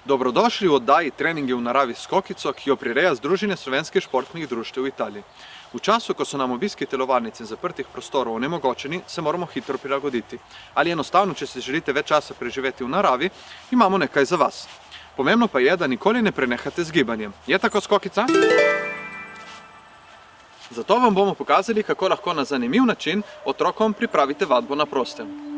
Dobrodošli v oddaji Treningi v naravi s Skokico, ki jo prireja Združenje slovenskih športnih društev v Italiji. V času, ko so nam obiski telovadnic in zaprtih prostorov onemogočeni, se moramo hitro prilagoditi. Ali enostavno, če si želite več časa preživeti v naravi, imamo nekaj za vas. Pomembno pa je, da nikoli ne prenehate z gibanjem. Je tako, Skokica? Zato vam bomo pokazali, kako lahko na zanimiv način otrokom pripravite vadbo na prostem.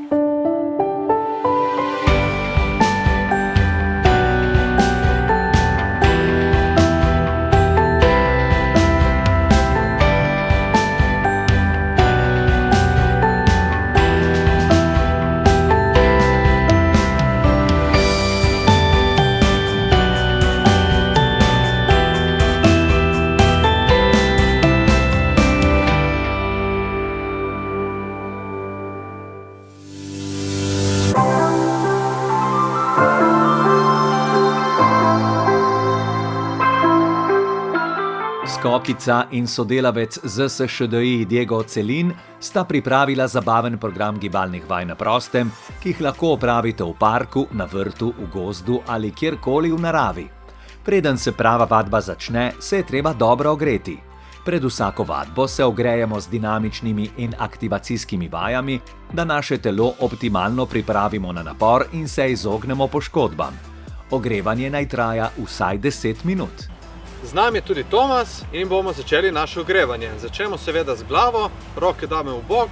Skokica in sodelavec ZSŠDI Diego Celin sta pripravila zabaven program gibalnih vaj na prostem, ki jih lahko opravite v parku, na vrtu, v gozdu ali kjerkoli v naravi. Preden se prava vadba začne, se je treba dobro ogreti. Pred vsako vadbo se ogrejemo z dinamičnimi in aktivacijskimi vajami, da naše telo optimalno pripravimo na napor in se izognemo poškodbam. Ogrevanje naj traja vsaj 10 minut. Z nami je tudi Tomas in bomo začeli naše ogrevanje. Začnemo seveda z glavo, roke dame v bok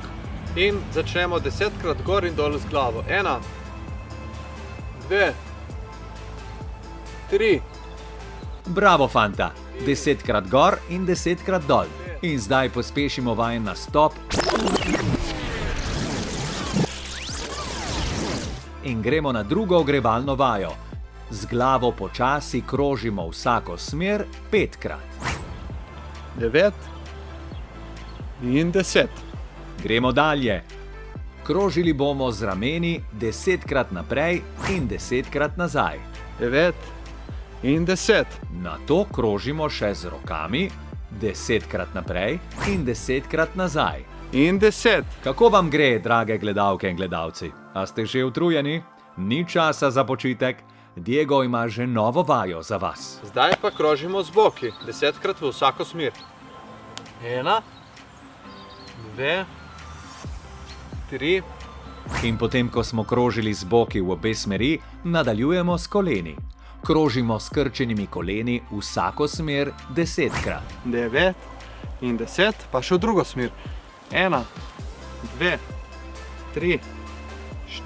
in začnemo 10krat gor in dol z glavo. 1, 2, 3. Bravo, fanta! 10krat gor in 10krat dol. In zdaj pospešimo vajen na stop. In gremo na drugo ogrevalno vajo. Z glavo počasi krožimo vsako smer 5krat. 9 in 10. Gremo dalje. Krožili bomo z rameni 10krat naprej in 10krat nazaj. 9 in 10. Nato krožimo še z rokami 10krat naprej in 10krat nazaj. In 10. Kako vam gre, drage gledalke in gledalci? A ste že utrujeni? Ni časa za počitek. Diego ima že novo vajo za vas. Zdaj pa krožimo z boki, 10krat v vsako smer. 1, 2, 3. In potem, ko smo krožili z boki v obe smeri, nadaljujemo s koleni. Krožimo s skrčenimi koleni vsako smer 10krat. 9 in 10, pa še v drugo smer. 1, 2, 3,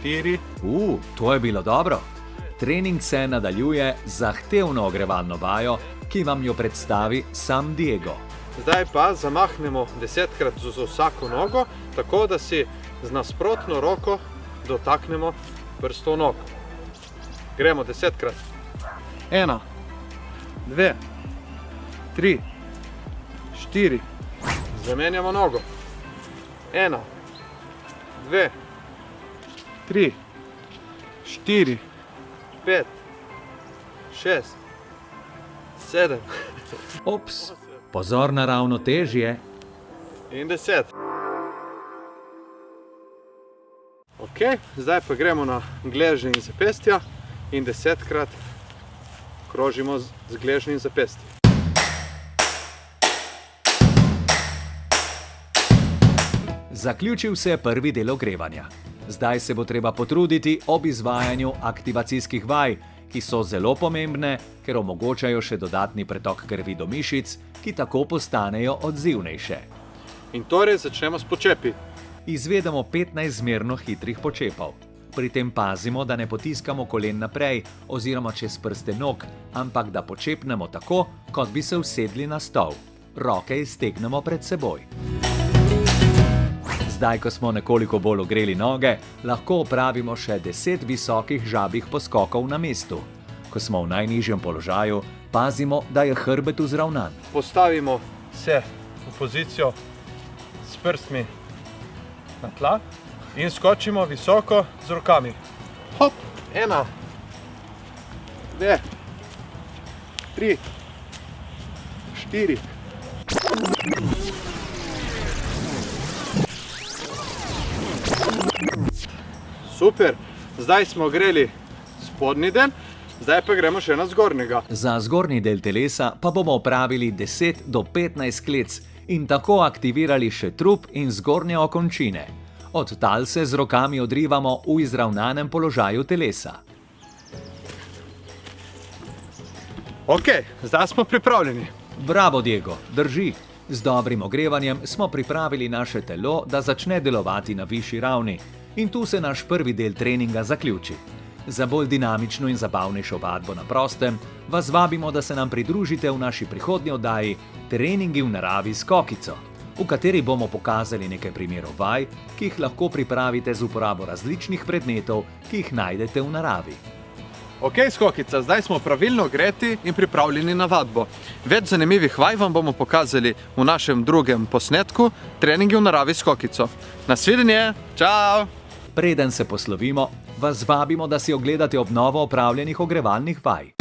4. To je bilo dobro. Trening se nadaljuje z zahtevno ogrevalno vajo, ki vam jo predstavi sam Diego. Zdaj pa zamahnemo 10krat z vsako nogo, tako da si z nasprotno roko dotaknemo prstov nog. Gremo 10krat. 1, 2, 3, 4. Zamenjamo nogo. 1, 2, 3, 4. 5, 6, 7. Ops, pozor na ravnotežje. In 10. Ok, zdaj pa gremo na gležnje in zapestja in 10krat krožimo z gležnji in zapestji. Zaključil se je prvi del ogrevanja. Zdaj se bo treba potruditi ob izvajanju aktivacijskih vaj, ki so zelo pomembne, ker omogočajo še dodatni pretok krvi do mišic, ki tako postanejo odzivnejše. In torej začnemo s počepi. Izvedemo 15 zmerno hitrih počepov. Pri tem pazimo, da ne potiskamo kolen naprej oziroma čez prste nog, ampak da počepnemo tako, kot bi se usedli na stol. Roke iztegnemo pred seboj. Zdaj, ko smo nekoliko bolj ogreli noge, lahko opravimo še 10 visokih žabih poskokov na mestu. Ko smo v najnižjem položaju, pazimo, da je hrbet vzravnan. Postavimo se v pozicijo s prstmi na tla in skočimo visoko z rokami. Hop, 1, 2, 3, 4. Super, zdaj smo ogreli spodnji del, Zdaj pa gremo še na zgornjega. Za zgornji del telesa pa bomo opravili 10 do 15 klec in tako aktivirali še trup in zgornje okončine. Od tal se z rokami odrivamo v izravnanem položaju telesa. Ok, zdaj smo pripravljeni. Bravo, Diego, drži. Z dobrim ogrevanjem smo pripravili naše telo, da začne delovati na višji ravni. In tu se naš prvi del treninga zaključi. Za bolj dinamično in zabavnejšo vadbo na prostem vas vabimo, da se nam pridružite v naši prihodnji oddaji Treningi v naravi s Kokico, v kateri bomo pokazali nekaj primerov vaj, ki jih lahko pripravite z uporabo različnih predmetov, ki jih najdete v naravi. Ok, Skokica, zdaj smo pravilno ogreti in pripravljeni na vadbo. Več zanimivih vaj vam bomo pokazali v našem drugem posnetku Treningi v naravi s Kokico. Nasvidenje, čau! Preden se poslovimo, vas vabimo, da si ogledate obnovo opravljenih ogrevalnih vaj.